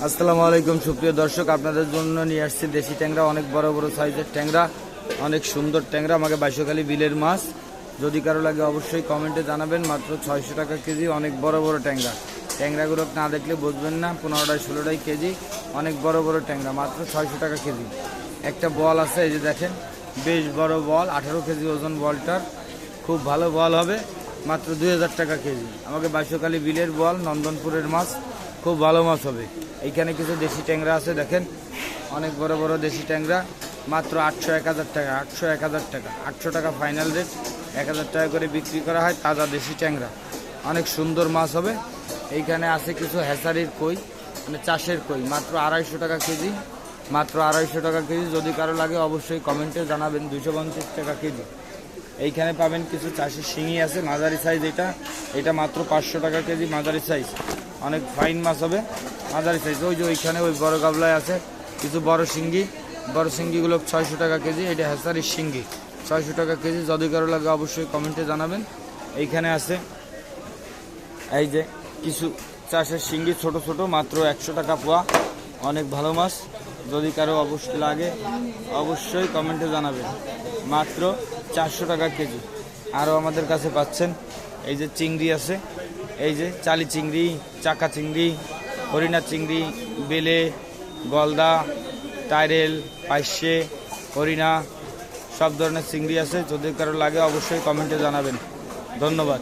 আসসালামু আলাইকুম সুপ্রিয় দর্শক, আপনাদের জন্য নিয়ে আসছি দেশি ট্যাংরা। অনেক বড় বড় সাইজের ট্যাংরা, অনেক সুন্দর ট্যাংরা। আমাকে বাইশখালী বিলের মাছ। যদি কারো লাগে অবশ্যই কমেন্টে জানাবেন। মাত্র 600 টাকা কেজি। অনেক বড় বড় ট্যাংরা। ট্যাংরাগুলো না দেখলে বুঝবেন না। 15টায় 16টায় কেজি। অনেক বড় বড় ট্যাংরা, মাত্র 600 টাকা কেজি। একটা বল আছে, এই যে দেখেন, বেশ বড় বল, 18 কেজি ওজন বলটার। খুব ভালো বল হবে, মাত্র 2000 টাকা কেজি। আমাকে বাইশখালী বিলের বল, নন্দনপুরের মাছ, খুব ভালো মাছ হবে। এইখানে কিছু দেশি ট্যাংরা আছে, দেখেন, অনেক বড় বড় দেশি ট্যাংরা। মাত্র 800-1000 টাকা, 800-1000 টাকা, 800 টাকা ফাইনাল রেট। 1000 টাকা করে বিক্রি করা হয় তাজা দেশি ট্যাংরা। অনেক সুন্দর মাছ হবে। এইখানে আছে কিছু হ্যাচারির কই, মানে চাষের কই, মাত্র 250 টাকা কেজি। মাত্র 250 টাকা কেজি। যদি কারো লাগে অবশ্যই কমেন্টে জানাবেন। 250 টাকা কেজি। এইখানে পাবেন কিছু চাষের শিঙি আছে, মাঝারি সাইজ। এটা মাত্র 500 টাকা কেজি, মাঝারি সাইজ। অনেক ফাইন মাছ হবে, মাঝারি সাইজ। ওই যে ওইখানে ওই বড় গাবলায় আছে কিছু বড় শিঙ্গি। বড় শিঙ্গিগুলো 600 টাকা কেজি। এটা হ্যাচারির শিঙ্গি, 600 টাকা কেজি। যদি কারো লাগে অবশ্যই কমেন্টে জানাবেন। এইখানে আছে এই যে কিছু চাষের শিঙ্গি, ছোট ছোট, মাত্র 100 টাকা পোয়া। অনেক ভালো মাছ। যদি কারো অবশ্যই লাগে অবশ্যই কমেন্টে জানাবেন। মাত্র 400 টাকা কেজি। আরও আমাদের কাছে পাচ্ছেন এই যে চিংড়ি আছে, এই যে চালি চিংড়ি, চাকা চিংড়ি, হরিণা চিংড়ি, বেলে, গলদা, টাইরেল, পাইসে, হরিণা, সব ধরনের চিংড়ি আছে। যদি কারো লাগে অবশ্যই কমেন্টে জানাবেন। ধন্যবাদ।